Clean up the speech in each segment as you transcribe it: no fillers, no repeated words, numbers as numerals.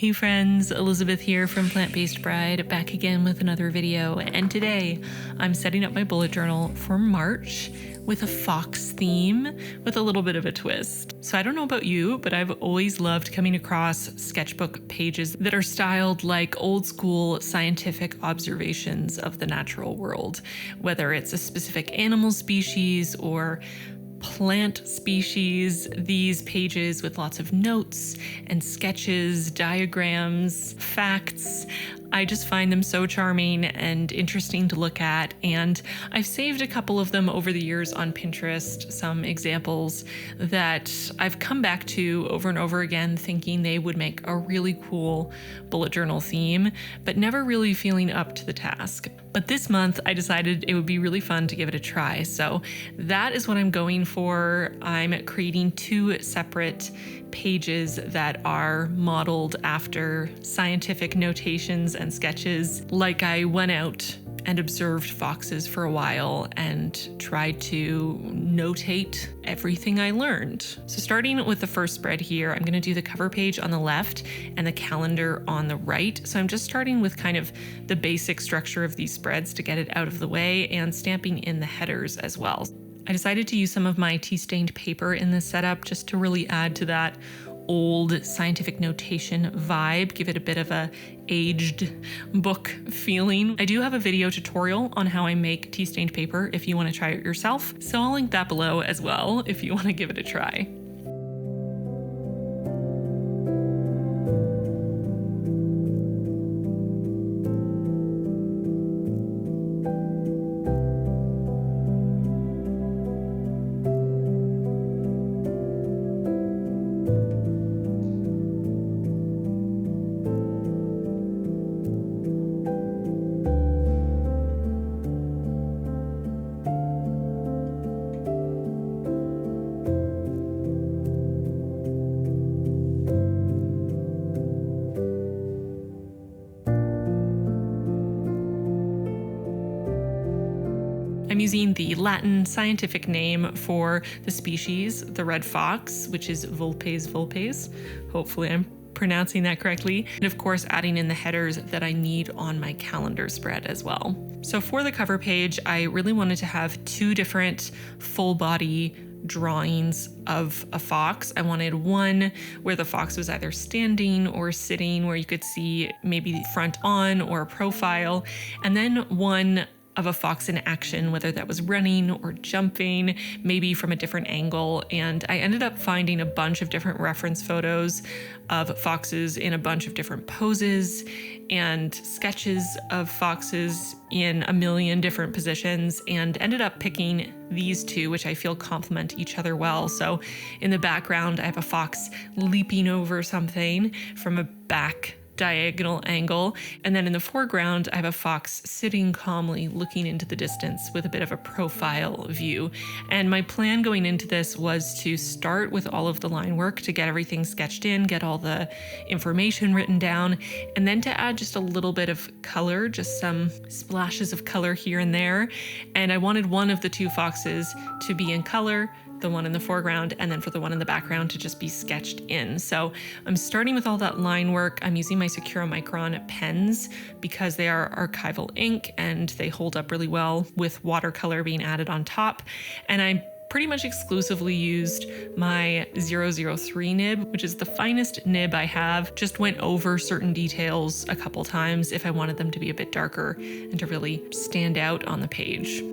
Hey friends, Elizabeth here from Plant-Based Bride, back again with another video, and today I'm setting up my bullet journal for March with a fox theme with a little bit of a twist. So I don't know about you, but I've always loved coming across sketchbook pages that are styled like old school scientific observations of the natural world, whether it's a specific animal species or plant species. These pages with lots of notes and sketches, diagrams, facts. I just find them so charming and interesting to look at, and I've saved a couple of them over the years on Pinterest, some examples that I've come back to over and over again thinking they would make a really cool bullet journal theme, but never really feeling up to the task. But this month I decided it would be really fun to give it a try, so that is what I'm going for. I'm creating two separate pages that are modeled after scientific notations and sketches. Like I went out and observed foxes for a while and tried to notate everything I learned. So starting with the first spread here, I'm gonna do the cover page on the left and the calendar on the right. So I'm just starting with kind of the basic structure of these spreads to get it out of the way and stamping in the headers as well. I decided to use some of my tea-stained paper in this setup just to really add to that old scientific notation vibe, give it a bit of a aged book feeling. I do have a video tutorial on how I make tea-stained paper if you want to try it yourself, so I'll link that below as well if you want to give it a try. I'm using the Latin scientific name for the species, the red fox, which is Vulpes vulpes. Hopefully I'm pronouncing that correctly. And of course, adding in the headers that I need on my calendar spread as well. So for the cover page, I really wanted to have two different full body drawings of a fox. I wanted one where the fox was either standing or sitting, where you could see maybe front on or a profile, and then one of a fox in action, whether that was running or jumping, maybe from a different angle. And I ended up finding a bunch of different reference photos of foxes in a bunch of different poses and sketches of foxes in a million different positions, and ended up picking these two, which I feel complement each other well. So in the background, I have a fox leaping over something from a back diagonal angle, and then in the foreground I have a fox sitting calmly looking into the distance with a bit of a profile view. And my plan going into this was to start with all of the line work to get everything sketched in, get all the information written down, and then to add just a little bit of color, just some splashes of color here and there. And I wanted one of the two foxes to be in color, the one in the foreground, and then for the one in the background to just be sketched in. So I'm starting with all that line work. I'm using my Secura Micron pens because they are archival ink and they hold up really well with watercolor being added on top. And I pretty much exclusively used my 003 nib, which is the finest nib I have. Just went over certain details a couple times if I wanted them to be a bit darker and to really stand out on the page.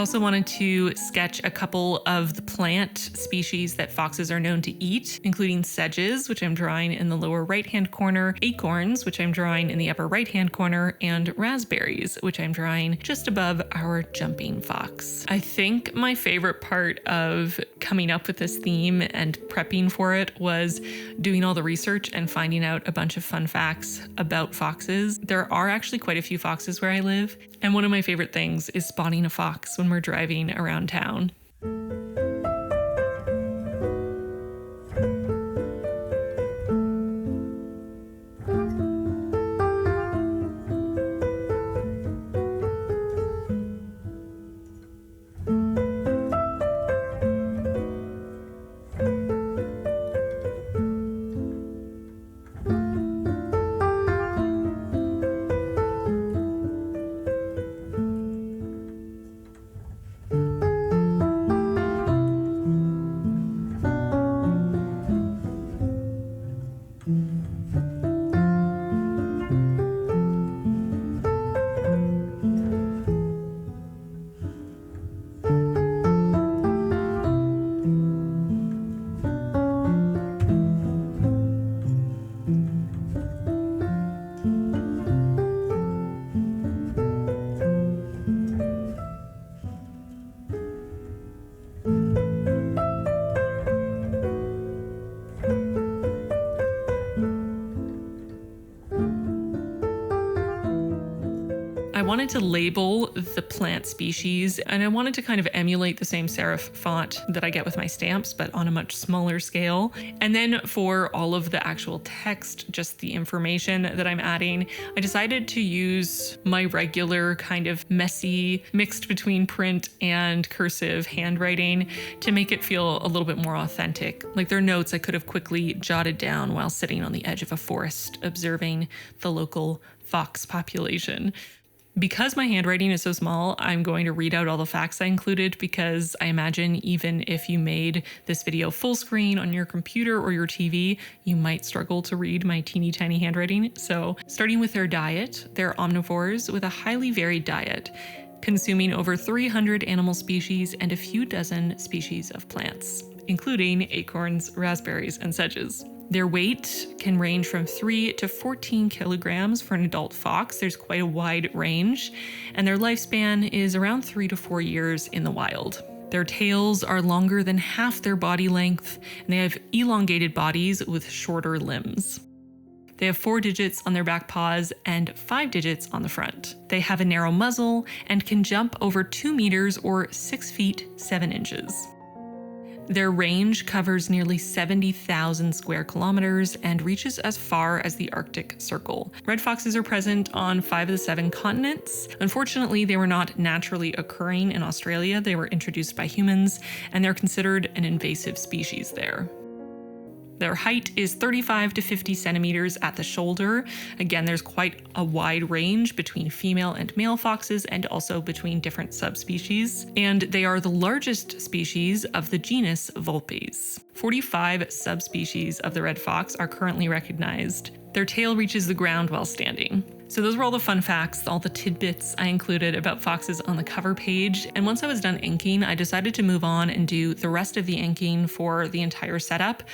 also wanted to sketch a couple of the plant species that foxes are known to eat, including sedges, which I'm drawing in the lower right-hand corner, acorns, which I'm drawing in the upper right-hand corner, and raspberries, which I'm drawing just above our jumping fox. I think my favorite part of coming up with this theme and prepping for it was doing all the research and finding out a bunch of fun facts about foxes. There are actually quite a few foxes where I live, and one of my favorite things is spotting a fox when we're driving around town. I wanted to label the plant species, and I wanted to kind of emulate the same serif font that I get with my stamps, but on a much smaller scale. And then for all of the actual text, just the information that I'm adding, I decided to use my regular kind of messy, mixed between print and cursive handwriting to make it feel a little bit more authentic. Like they're notes I could have quickly jotted down while sitting on the edge of a forest observing the local fox population. Because my handwriting is so small, I'm going to read out all the facts I included because I imagine even if you made this video full screen on your computer or your TV, you might struggle to read my teeny tiny handwriting. So starting with their diet, they're omnivores with a highly varied diet, consuming over 300 animal species and a few dozen species of plants, including acorns, raspberries, and sedges. Their weight can range from 3 to 14 kilograms for an adult fox. There's quite a wide range, and their lifespan is around 3 to 4 years in the wild. Their tails are longer than half their body length, and they have elongated bodies with shorter limbs. They have 4 digits on their back paws and 5 digits on the front. They have a narrow muzzle and can jump over 2 meters or 6 feet 7 inches. Their range covers nearly 70,000 square kilometers and reaches as far as the Arctic Circle. Red foxes are present on 5 of the 7 continents. Unfortunately, they were not naturally occurring in Australia. They were introduced by humans, and they're considered an invasive species there. Their height is 35 to 50 centimeters at the shoulder. Again, there's quite a wide range between female and male foxes and also between different subspecies. And they are the largest species of the genus Vulpes. 45 subspecies of the red fox are currently recognized. Their tail reaches the ground while standing. So those were all the fun facts, all the tidbits I included about foxes on the cover page. And once I was done inking, I decided to move on and do the rest of the inking for the entire setup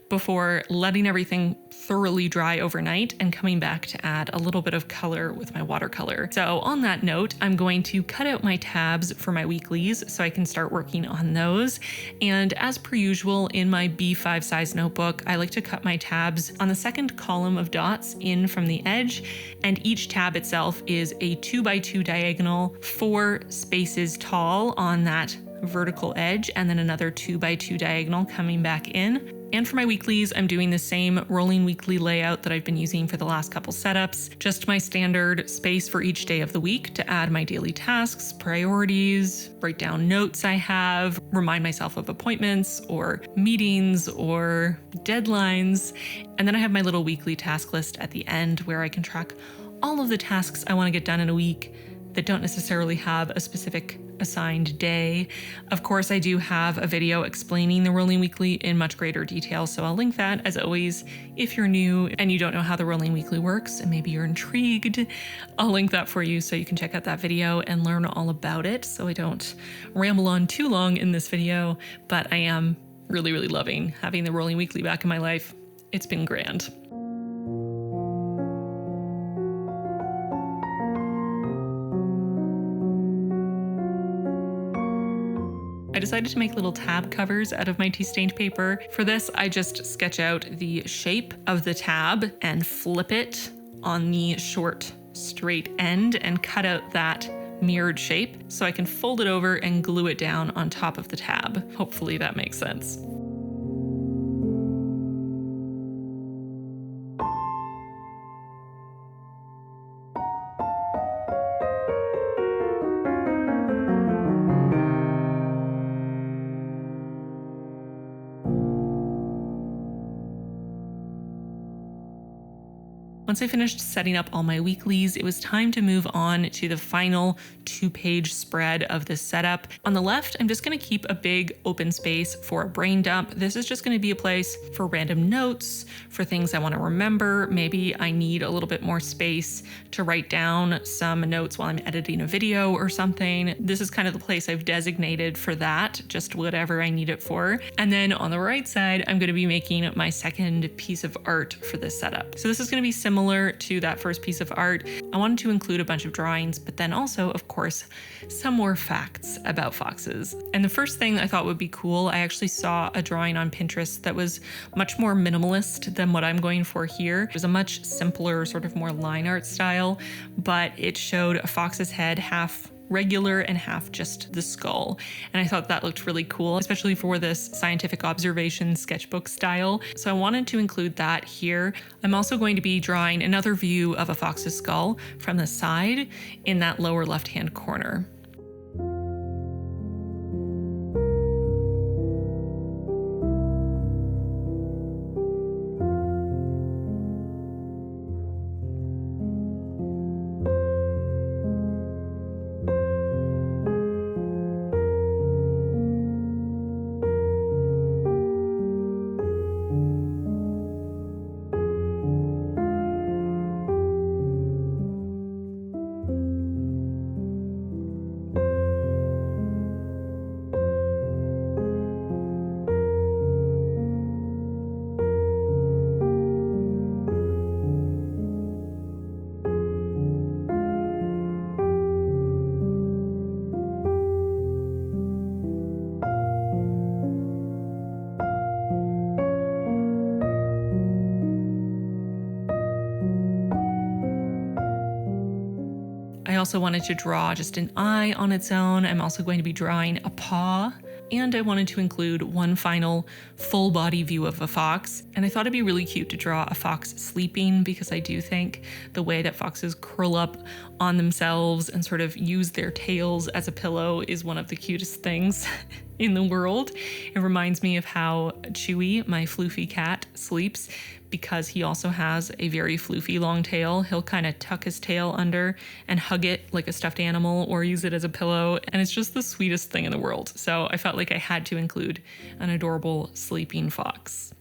before letting everything thoroughly dry overnight and coming back to add a little bit of color with my watercolor. So on that note, I'm going to cut out my tabs for my weeklies so I can start working on those. And as per usual in my B5 size notebook, I like to cut my tabs on the second column of dots in from the edge, and each tab itself is a 2x2 diagonal, 4 spaces tall on that vertical edge, and then another 2x2 diagonal coming back in. And for my weeklies, I'm doing the same rolling weekly layout that I've been using for the last couple setups, just my standard space for each day of the week to add my daily tasks, priorities, write down notes I have, remind myself of appointments or meetings or deadlines. And then I have my little weekly task list at the end where I can track all of the tasks I want to get done in a week that don't necessarily have a specific assigned day. Of course, I do have a video explaining the rolling weekly in much greater detail, so I'll link that as always. If you're new and you don't know how the rolling weekly works and maybe you're intrigued, I'll link that for you so you can check out that video and learn all about it, so I don't ramble on too long in this video. But I am really, really loving having the rolling weekly back in my life. It's been grand. I decided to make little tab covers out of my tea stained paper. For this, I just sketch out the shape of the tab and flip it on the short straight end and cut out that mirrored shape so I can fold it over and glue it down on top of the tab. Hopefully that makes sense. Once I finished setting up all my weeklies, it was time to move on to the final 2-page spread of this setup. On the left, I'm just going to keep a big open space for a brain dump. This is just going to be a place for random notes, for things I want to remember. Maybe I need a little bit more space to write down some notes while I'm editing a video or something. This is kind of the place I've designated for that, just whatever I need it for. And then on the right side, I'm going to be making my second piece of art for this setup. So this is going to be similar to that first piece of art. I wanted to include a bunch of drawings, but then also, of course, some more facts about foxes. And the first thing I thought would be cool, I actually saw a drawing on Pinterest that was much more minimalist than what I'm going for here. It was a much simpler, sort of more line art style, but it showed a fox's head half regular and half just the skull. And I thought that looked really cool, especially for this scientific observation sketchbook style. So I wanted to include that here. I'm also going to be drawing another view of a fox's skull from the side in that lower left-hand corner. I also wanted to draw just an eye on its own. I'm also going to be drawing a paw, and I wanted to include one final full body view of a fox. And I thought it'd be really cute to draw a fox sleeping, because I do think the way that foxes curl up on themselves and sort of use their tails as a pillow is one of the cutest things in the world. It reminds me of how Chewy, my floofy cat, sleeps, because he also has a very floofy long tail. He'll kind of tuck his tail under and hug it like a stuffed animal or use it as a pillow, and it's just the sweetest thing in the world. So I felt like I had to include an adorable sleeping fox.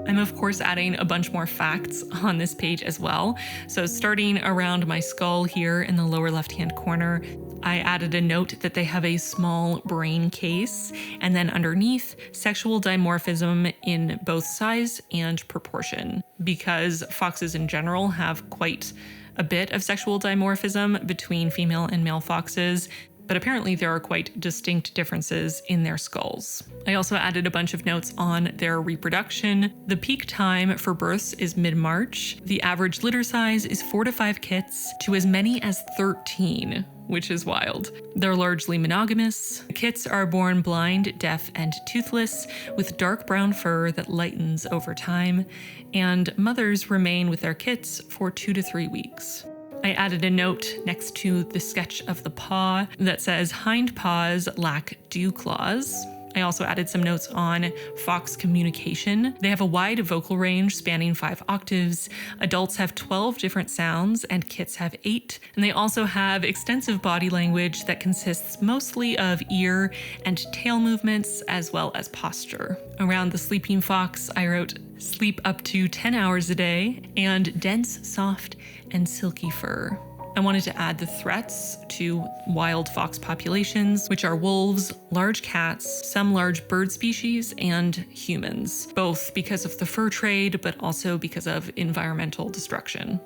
I'm of course adding a bunch more facts on this page as well. So starting around my skull here in the lower left-hand corner, I added a note that they have a small brain case, and then underneath, sexual dimorphism in both size and proportion, because foxes in general have quite a bit of sexual dimorphism between female and male foxes, but apparently there are quite distinct differences in their skulls. I also added a bunch of notes on their reproduction. The peak time for births is mid-March. The average litter size is 4 to 5 kits to as many as 13, which is wild. They're largely monogamous. The kits are born blind, deaf, and toothless, with dark brown fur that lightens over time, and mothers remain with their kits for 2 to 3 weeks. I added a note next to the sketch of the paw that says hind paws lack dew claws. I also added some notes on fox communication. They have a wide vocal range spanning 5 octaves. Adults have 12 different sounds and kits have 8. And they also have extensive body language that consists mostly of ear and tail movements as well as posture. Around the sleeping fox, I wrote sleep up to 10 hours a day and dense, soft, and silky fur. I wanted to add the threats to wild fox populations, which are wolves, large cats, some large bird species, and humans, both because of the fur trade, but also because of environmental destruction.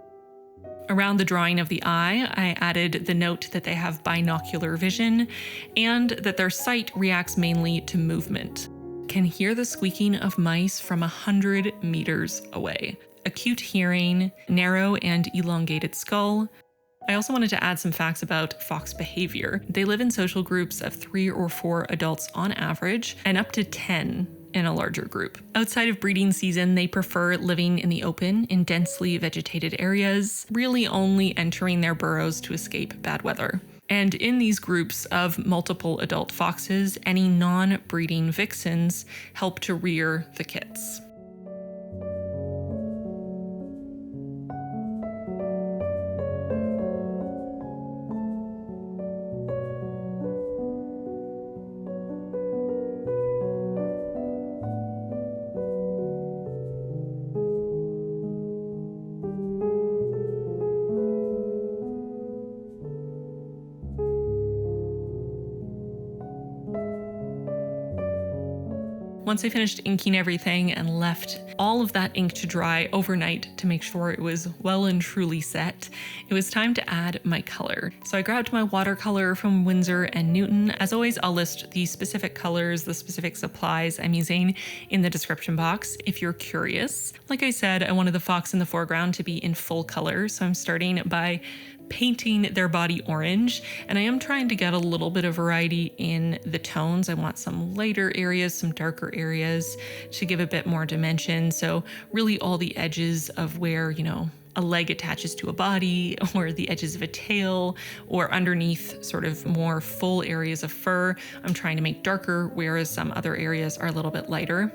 Around the drawing of the eye, I added the note that they have binocular vision and that their sight reacts mainly to movement. Can hear the squeaking of mice from 100 meters away. Acute hearing, narrow and elongated skull. I also wanted to add some facts about fox behavior. They live in social groups of 3 or 4 adults on average, and up to 10 in a larger group. Outside of breeding season, they prefer living in the open, in densely vegetated areas, really only entering their burrows to escape bad weather. And in these groups of multiple adult foxes, any non-breeding vixens help to rear the kits. Once I finished inking everything and left all of that ink to dry overnight to make sure it was well and truly set, it was time to add my color. So I grabbed my watercolor from Winsor & Newton. As always, I'll list the specific colors, the specific supplies I'm using in the description box if you're curious. Like I said, I wanted the fox in the foreground to be in full color, so I'm starting by painting their body orange, and I am trying to get a little bit of variety in the tones. I want some lighter areas, some darker areas to give a bit more dimension. So really all the edges of where, a leg attaches to a body, or the edges of a tail, or underneath sort of more full areas of fur, I'm trying to make darker, whereas some other areas are a little bit lighter.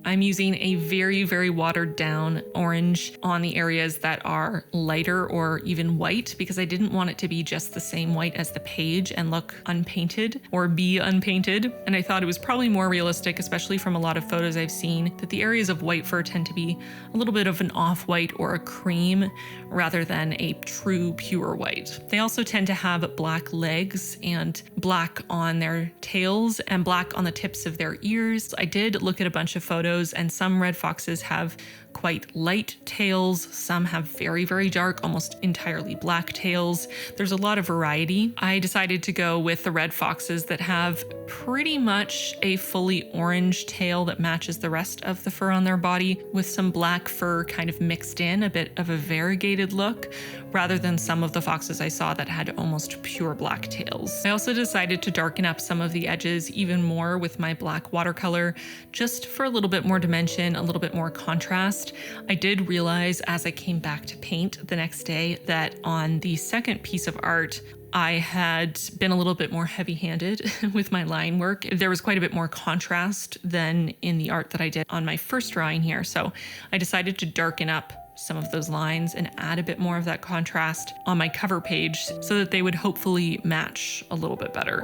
I'm using a very, very watered down orange on the areas that are lighter or even white, because I didn't want it to be just the same white as the page and look unpainted or be unpainted. And I thought it was probably more realistic, especially from a lot of photos I've seen, that the areas of white fur tend to be a little bit of an off-white or a cream rather than a true pure white. They also tend to have black legs and black on their tails and black on the tips of their ears. I did look at a bunch of photos, and some red foxes have quite light tails. Some have very, very dark, almost entirely black tails. There's a lot of variety. I decided to go with the red foxes that have pretty much a fully orange tail that matches the rest of the fur on their body, with some black fur kind of mixed in, a bit of a variegated look, rather than some of the foxes I saw that had almost pure black tails. I also decided to darken up some of the edges even more with my black watercolor, just for a little bit more dimension, a little bit more contrast. I did realize as I came back to paint the next day that on the second piece of art, I had been a little bit more heavy-handed with my line work. There was quite a bit more contrast than in the art that I did on my first drawing here. So I decided to darken up some of those lines and add a bit more of that contrast on my cover page so that they would hopefully match a little bit better.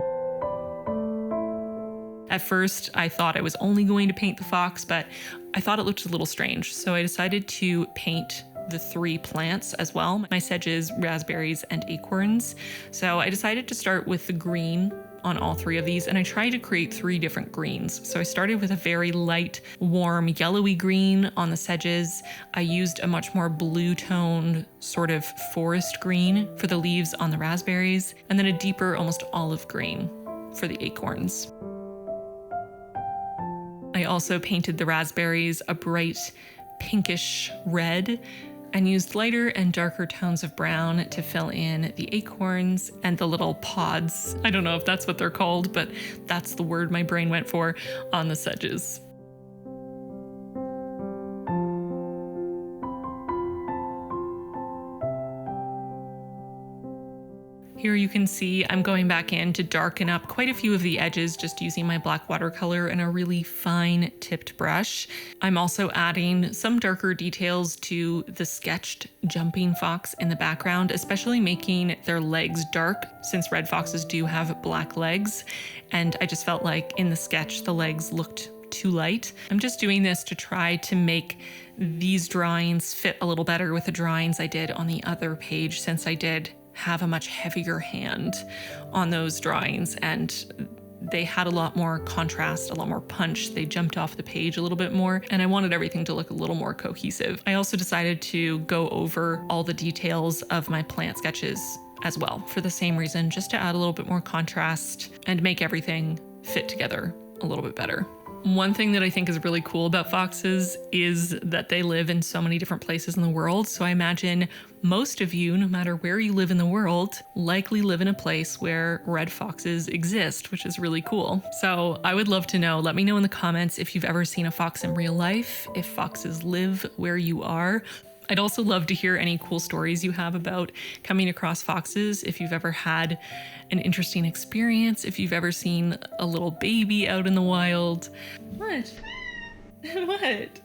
At first, I thought I was only going to paint the fox, but I thought it looked a little strange. So I decided to paint the 3 plants as well, my sedges, raspberries, and acorns. So I decided to start with the green on all 3 of these, and I tried to create 3 different greens. So I started with a very light, warm, yellowy green on the sedges. I used a much more blue-toned sort of forest green for the leaves on the raspberries, and then a deeper, almost olive green for the acorns. I also painted the raspberries a bright pinkish red and used lighter and darker tones of brown to fill in the acorns and the little pods. I don't know if that's what they're called, but that's the word my brain went for on the sedges. Here you can see I'm going back in to darken up quite a few of the edges just using my black watercolor and a really fine tipped brush. I'm also adding some darker details to the sketched jumping fox in the background, especially making their legs dark since red foxes do have black legs. And I just felt like in the sketch, the legs looked too light. I'm just doing this to try to make these drawings fit a little better with the drawings I did on the other page, since I did have a much heavier hand on those drawings and they had a lot more contrast, a lot more punch. They jumped off the page a little bit more, and I wanted everything to look a little more cohesive. I also decided to go over all the details of my plant sketches as well for the same reason, just to add a little bit more contrast and make everything fit together a little bit better. One thing that I think is really cool about foxes is that they live in so many different places in the world. So I imagine most of you, no matter where you live in the world, likely live in a place where red foxes exist, which is really cool. So I would love to know, let me know in the comments if you've ever seen a fox in real life, if foxes live where you are. I'd also love to hear any cool stories you have about coming across foxes, if you've ever had an interesting experience, if you've ever seen a little baby out in the wild. What? What?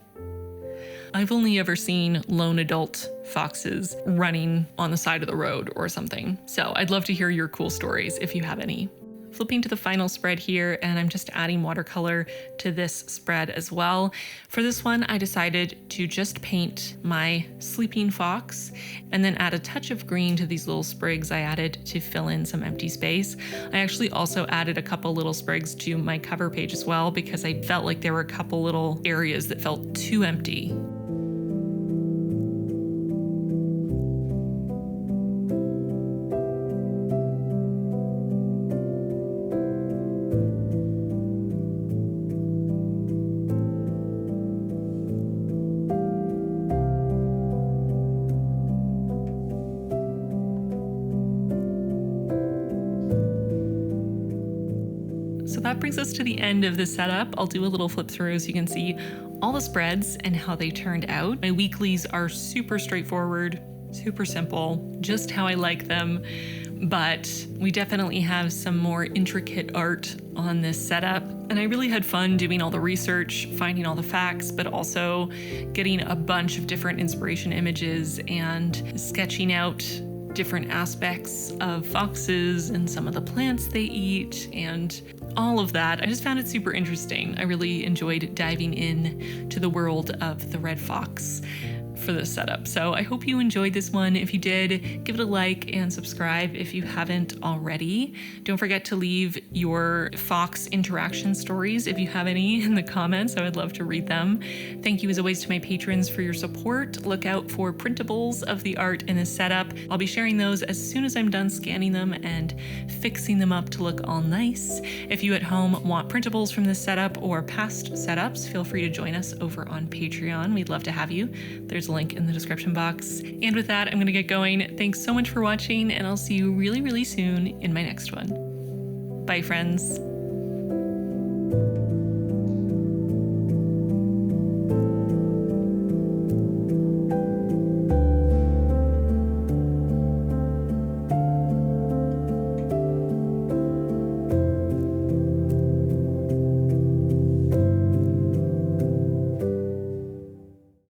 I've only ever seen lone adult foxes running on the side of the road or something. So I'd love to hear your cool stories if you have any. Flipping to the final spread here, and I'm just adding watercolor to this spread as well. For this one, I decided to just paint my sleeping fox and then add a touch of green to these little sprigs I added to fill in some empty space. I actually also added a couple little sprigs to my cover page as well because I felt like there were a couple little areas that felt too empty. So that brings us to the end of the setup. I'll do a little flip through so you can see all the spreads and how they turned out. My weeklies are super straightforward, super simple, just how I like them. But we definitely have some more intricate art on this setup. And I really had fun doing all the research, finding all the facts, but also getting a bunch of different inspiration images and sketching out different aspects of foxes and some of the plants they eat and all of that. I just found it super interesting. I really enjoyed diving in to the world of the red fox. for this setup. So I hope you enjoyed this one. If you did, give it a like and subscribe if you haven't already. Don't forget to leave your fox interaction stories if you have any in the comments. I would love to read them. Thank you as always to my patrons for your support. Look out for printables of the art in this setup. I'll be sharing those as soon as I'm done scanning them and fixing them up to look all nice. If you at home want printables from this setup or past setups, feel free to join us over on Patreon. We'd love to have you. There's a link in the description box. And with that, I'm going to get going. Thanks so much for watching, and I'll see you really, really soon in my next one. Bye, friends.